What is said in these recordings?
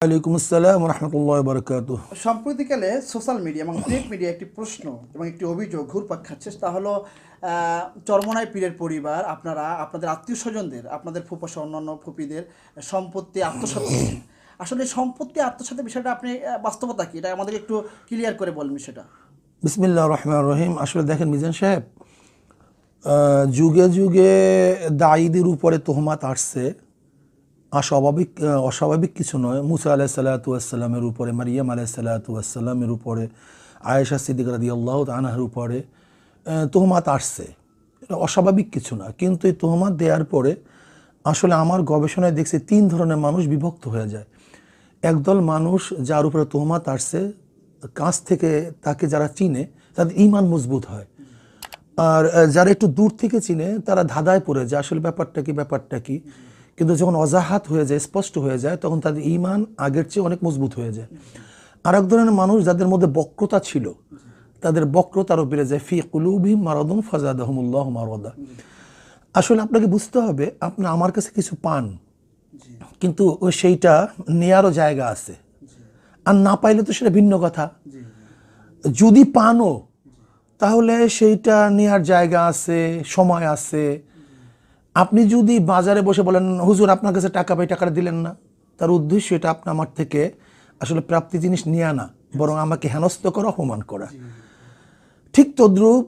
ওয়ালাইকুম আসসালাম রহমতুল্লাহ বারকাতুহ। সম্প্রতিকালে social media এবং প্রিন্ট মিডিয়া একটি প্রশ্ন এবং একটি অভিযোগ ঘুরপাক খাচ্ছে, তা হলো চরমোনাই পীরের পরিবার আপনারা আপনাদের আত্মীয় স্বজনদের, আপনাদের ফুফা সহ অন্যান্য ফুপিদের সম্পত্তি আত্মসাৎ করছেন। আসলে সম্পত্তি আত্মসাতের বিষয়টা আপনি বাস্তবতা কি, এটা আমাদের একটু ক্লিয়ার করে বলুন বিষয়টা। বিসমিল্লাহ রহমান রহিম। আসলে দেখেন মিজান সাহেব, যুগে যুগে দায়ীদের উপরে তোহমাত আসছে, অস্বাভাবিক কিছু নয়। মুসা আলাইহিসসালামের উপরে, মারিয়াম আলাইহিসসালামের উপরে, আয়েশা সিদ্দিকা রাদিয়াল্লাহু তাআলার উপরে তোহমাত আসছে, এটা অস্বাভাবিক কিছু না। কিন্তু এই তোহমাত দেওয়ার পরে আসলে আমার গবেষণায় দেখছি তিন ধরনের মানুষ বিভক্ত হয়ে যায়। একদল মানুষ যার উপরে তোহমাত আসছে, কাছ থেকে তাকে যারা চিনে তাদের ঈমান মজবুত হয়, আর যারা একটু দূর থেকে চিনে তারা ধাঁধায় পড়ে যায় আসলে ব্যাপারটা কি। কিন্তু যখন অজাহাত হয়ে যায়, স্পষ্ট হয়ে যায়, তখন তাদের ঈমান আগের চেয়ে অনেক মজবুত হয়ে যায়। আর এক ধরনের মানুষ যাদের মধ্যে বক্রতা ছিল, তাদের বক্রতা আরও বেড়ে যায়। ফি কুলুবিহিম মারাদুন ফাযাদাহুমুল্লাহু মারাদা। আসলে আপনাকে বুঝতে হবে, আপনি আমার কাছে কিছু পান, কিন্তু সেইটা নেয়ারও জায়গা আছে, আর না পাইলে তো সেটা ভিন্ন কথা। যদি পানও, তাহলে সেইটা নেয়ার জায়গা আছে, সময় আছে। আপনি যদি বাজারে বসে বলেন, হুজুর আপনার কাছে টাকা পাই, টাকাটা দিলেন না, তার উদ্দেশ্য এটা আপনি আমার থেকে আসলে প্রাপ্তি জিনিস নিয়ে না, বরং আমাকে হেনস্থ করা, অপমান করা। ঠিক তদ্রূপ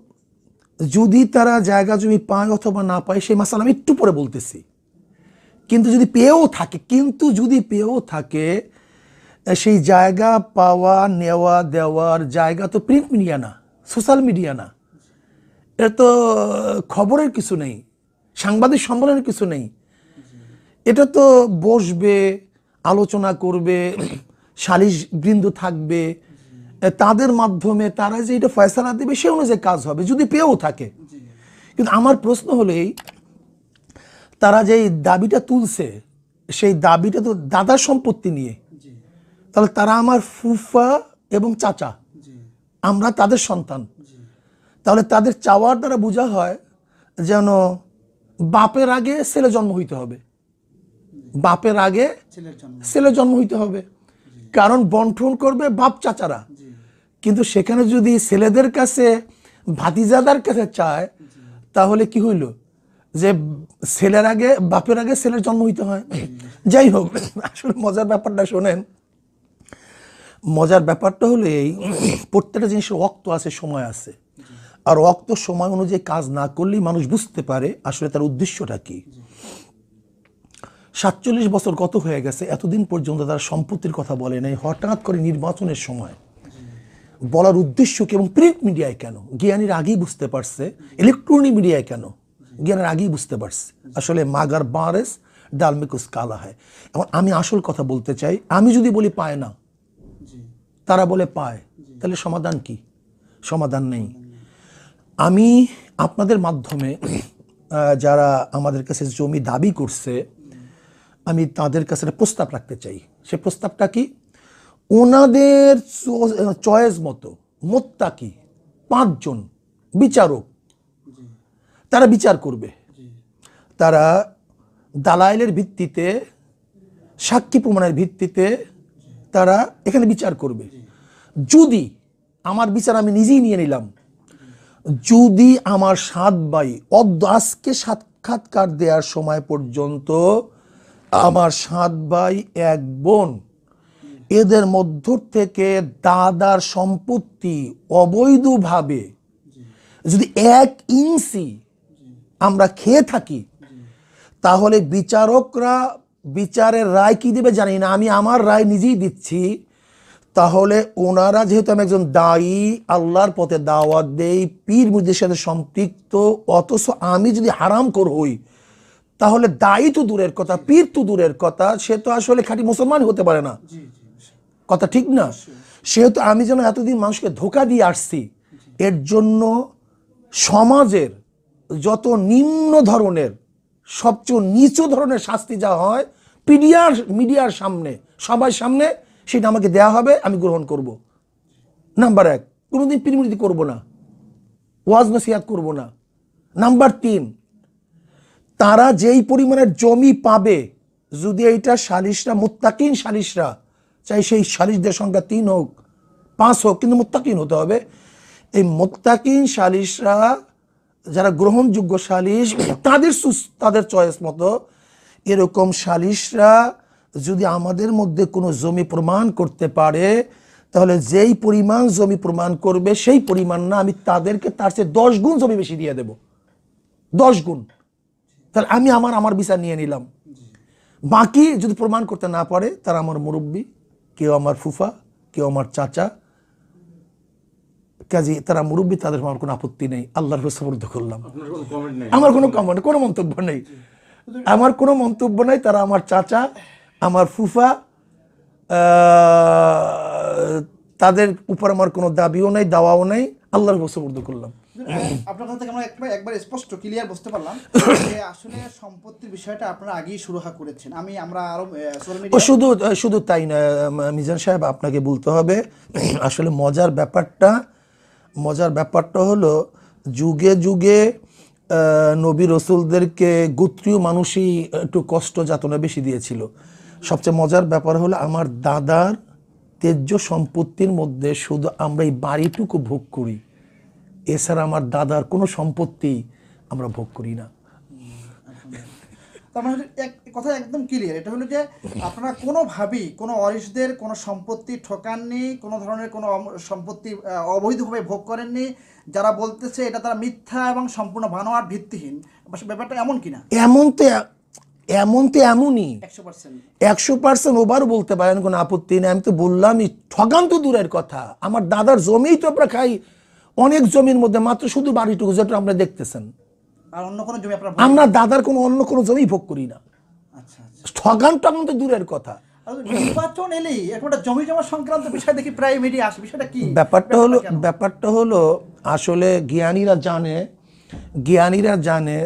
যদি তারা জায়গা জমি পায় অথবা না পায়, সেই মাসালা আমি একটু পরে বলতেছি। কিন্তু যদি পেয়েও থাকে, সেই জায়গা পাওয়া, নেওয়া, দেওয়ার জায়গা তো প্রিন্ট মিডিয়া না, সোশ্যাল মিডিয়া না, এটা তো খবরের কিছু নেই, সাংবাদিক সম্মেলনের কিছু নেই। এটা তো বসবে, আলোচনা করবে, সালিশ বৃন্দ থাকবে, তাদের মাধ্যমে তারা যে এটা ফয়সালা দেবে, সে অনুযায়ী কাজ হবে, যদি পেয়েও থাকে। কিন্তু আমার প্রশ্ন হলো এই, তারা যে দাবিটা তুলছে, সেই দাবিটা তো দাদার সম্পত্তি নিয়ে, তাহলে তারা আমার ফুফা এবং চাচা, আমরা তাদের সন্তান। তাহলে তাদের চাওয়ার দ্বারা বোঝা হয় যেন বাপের আগে ছেলে জন্ম হইতে হবে, বাপের আগে ছেলে জন্ম হইতে হবে, কারণ বন্টন করবে বাপ চাচারা। কিন্তু সেখানে যদি ছেলেদের কাছে, ভাতিজাদার কাছে চায়, তাহলে কি হইল, যে ছেলের আগে, বাপের আগে ছেলের জন্ম হইতে হয়। যাই হোক, আসলে মজার ব্যাপারটা শোনেন। মজার ব্যাপারটা হলো এই, প্রত্যেকটা জিনিসের ওয়াক্ত আছে, সময় আছে, আর ওয়াক্ত সময় অনুযায়ী কাজ না করলেই মানুষ বুঝতে পারে আসলে তার উদ্দেশ্যটা কি। 47 বছর কত হয়ে গেছে, এতদিন পর্যন্ত তারা সম্পত্তির কথা বলে নাই। হঠাৎ করে নির্বাচনের সময় বলার উদ্দেশ্য কি, এবং প্রিন্ট মিডিয়ায় কেন, জ্ঞানীর আগেই বুঝতে পারছে। ইলেকট্রনিক মিডিয়ায় কেন, জ্ঞানের আগেই বুঝতে পারছে। আসলে মাগার বারেস ডাল মে কুছ কালা হয়। এখন আমি আসল কথা বলতে চাই, আমি যদি বলি পায় না, তারা বলে পায়, তাহলে সমাধান কি? সমাধান নেই। আমি আপনাদের মাধ্যমে যারা আমাদের কাছে জমি দাবি করছে, আমি তাদের কাছে একটা প্রস্তাব রাখতে চাই। সে প্রস্তাবটা কি, ওনাদের চয়েস মতো মোত্তাকি 5 জন বিচারক, তারা বিচার করবে। তারা দালাইলের ভিত্তিতে, সাক্ষী প্রমাণের ভিত্তিতে তারা এখানে বিচার করবে। যদি আমার বিচার আমি নিজেই নিয়ে নিলাম, যদি আমার 7 ভাই আজকে সাক্ষাৎকার দেওয়ার সময় পর্যন্ত আমার 7 ভাই 1 বোন, এদের মধ্য থেকে দাদার সম্পত্তি অবৈধভাবে যদি 1 ইঞ্চি আমরা খেয়ে থাকি, তাহলে বিচারকরা বিচারের রায় কি দেবে জানি না, আমি আমার রায় নিজেই দিচ্ছি। তাহলে ওনারা, যেহেতু আমি একজন দায়ী, আল্লাহর পথে দাওয়াত দেই, পীর মুরিদের সাথে সম্পৃক্ত, অথচ আমি যদি হারাম কর হই, তাহলে দায়ী তো দূরের কথা, পীর তো দূরের কথা, সে তো আসলে খাঁটি মুসলমান হতে পারে না। কথা ঠিক না? সেহেতু আমি যেন এতদিন মানুষকে ধোঁকা দিয়ে আসছি, এর জন্য সমাজের যত নিম্ন ধরনের, সবচেয়ে নিচু ধরনের শাস্তি যা হয় মিডিয়ার সামনে, সবার সামনে, সেটা আমাকে দেয়া হবে, আমি গ্রহণ করব। নাম্বার 1, কোনোদিন পীরমুরিদি করব না, ওয়াজ নসিহাত করব না। নাম্বার 3, তারা যেই পরিমাণের জমি পাবে, যদি এইটা সালিশরা, মুত্তাকিন সালিশরা চাই সেই সালিশদের সংখ্যা 3 হোক 5 হোক, কিন্তু মুত্তাকিন হতে হবে। এই মুত্তাকিন সালিশরা যারা গ্রহণযোগ্য সালিশ, তাদের চয়েস মতো এরকম সালিশরা যদি আমাদের মধ্যে কোনো জমি প্রমাণ করতে পারে, তাহলে যেই পরিমাণ জমি প্রমাণ করবে সেই পরিমাণ না, আমি তাদেরকে তার চেয়ে 10 গুণ জমি বেশি দিয়ে দেব, 10 গুণ। তাহলে আমি আমার বিচার নিয়ে নিলাম। বাকি যদি প্রমাণ করতে না পারে, তারা আমার মুরব্বী, কেউ আমার ফুফা, কেউ আমার চাচা, কাজী তারা মুরব্বী, তাদের আমার কোনো আপত্তি নেই, আল্লাহর সুপুর্দ করলাম। আমার কোনো কমেন্ট, কোনো মন্তব্য নেই, আমার কোনো মন্তব্য নেই। তারা আমার চাচা, আমার ফুফা, তাদের উপর আমার কোনো দাবিও নেই, দাওয়াও নেই, আল্লাহর সুপুর্দ করলাম। আপনার কথা থেকে আমরা একবার স্পষ্ট ক্লিয়ার বুঝতে পারলাম যে আসলে সম্পত্তির বিষয়টা আপনারা আগেই সুরাহা করেছেন। আমরা আরো শুধু তাই না মিজান সাহেব, আপনাকে বলতে হবে আসলে মজার ব্যাপারটা হলো যুগে যুগে নবী রসুলদেরকে গোত্রীয় মানুষই একটু কষ্ট যাতনা বেশি দিয়েছিল। সবচেয়ে মজার ব্যাপার হলো আমার দাদার তেজ্য সম্পত্তির মধ্যে শুধু আমরা এই বাড়িটুকু ভোগ করি, এছাড়া আমার দাদার কোনো সম্পত্তি আমরা ভোগ করি না। তার মানে কথা একদম ক্লিয়ার, এটা হলো যে আপনারা কোনোভাবেই কোনো ওয়ারিশদের কোনো সম্পত্তি ঠকাননি, কোনো ধরনের কোনো সম্পত্তি অবৈধভাবে ভোগ করেননি। যারা বলতেছে এটা তারা মিথ্যা এবং সম্পূর্ণ বানোয়াট, ভিত্তিহীন, ব্যাপারটা এমন কিনা? এমন তো এমনই 100% ওভারও বলতে পারেন, কোনো আপত্তি নেই। আমি তো বললামই, ঠগান তো দূরের কথা, আমার দাদার জমিই তো আমরা খাই, অনেক জমির মধ্যে মাত্র শুধু বাড়িটুকু যেটা আমরা দেখতেছেন, আর অন্য কোনো জমি আমরা দাদার অন্য কোনো জমি ভোগ করি না। ঠগান তো দূরের কথা। নির্বাচন এলেই একটা জমি জমা সংক্রান্ত বিষয় দেখি প্রায় মিডিয়া আসে, বিষয়টা কি? ব্যাপারটা হলো আসলে জ্ঞানীরা জানে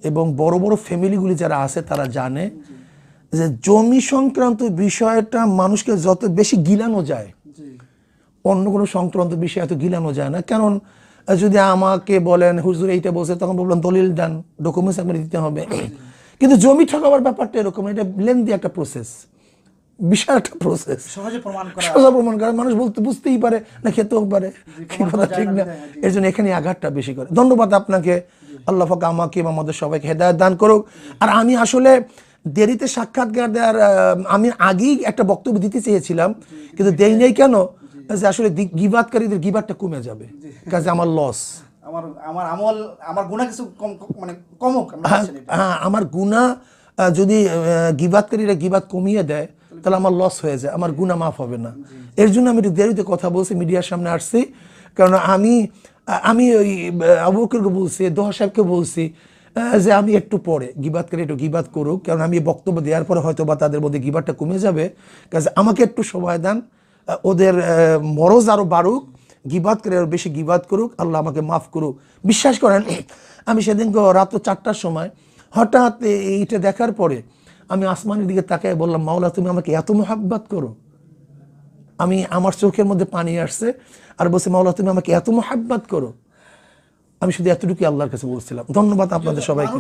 এবং বড় বড় ফ্যামিলিগুলি যারা আছে তারা জানে যে জমি সংক্রান্ত বিষয়টা মানুষকে যত বেশি গিলানো যায়, অন্য কোনো সংক্রান্ত বিষয় এত গিলানো যায় না। কারণ যদি আমাকে বলেন হুজুর এইটা বলছে, তখন বললাম দলিল দেন, ডকুমেন্টস আপনাকে দিতে হবে। কিন্তু জমি ঠকাবার ব্যাপারটা এরকম, এটা লেন্দি একটা প্রসেস, বিশাল একটা প্রসেস, সহজে প্রমাণ করা মানুষ বুঝতেই পারে না, খেতেও পারে, ঠিক না? এর জন্য এখানে আঘাতটা বেশি করে। ধন্যবাদ আপনাকে, আল্লাহ পাক আমাকে এবং আমাদের সবাইকে হেদায়েত দান করুক। আর আমি আসলে দেরিতে সাক্ষাৎকার দেওয়ার, আমি আগেই একটা বক্তব্য দিতে চেয়েছিলাম, কিন্তু দেই নেই কেন, যে আসলে গিবাতকারীদের গিবাতটা কমে যাবে, কাজে আমার লস, আমার গুনাহ কিছু মানে কমুক। হ্যাঁ, আমার গুনাহ যদি গিবাতকারীরা গিবাত কমিয়ে দেয়, তাহলে আমার লস হয়ে যায়, আমার গুনাহ মাফ হবে না। এর জন্য আমি একটু দেরিতে কথা বলছি, মিডিয়ার সামনে আসছি। কারণ আমি ওই আবু বকরকে বলছি, দোহা সাহেবকে বলছি যে আমি একটু পরে গিবাতকারী একটু গিবাত করুক, কারণ আমি বক্তব্য দেওয়ার পরে হয়তো বা তাদের মধ্যে গিবাতটা কমে যাবে, কাজে আমাকে একটু সময় দেন, ওদের মরজ আরও বাড়ুক, গিবাত করে আরও বেশি গিবাত করুক, আল্লাহ আমাকে মাফ করুক। বিশ্বাস করেন, আমি সেদিন রাত 4টার সময় হঠাৎ এইটা দেখার পরে আমি আসমানের দিকে তাকায় বললাম, মাওলা তুমি আমাকে এত মোহাব্বত করো? আমার চোখের মধ্যে পানি আসছে আর বলছে, মাওলা তুমি আমাকে এত মোহাব্বত করো? আমি শুধু এতটুকু আল্লাহর কাছে বলছিলাম। ধন্যবাদ আপনাদের সবাইকে।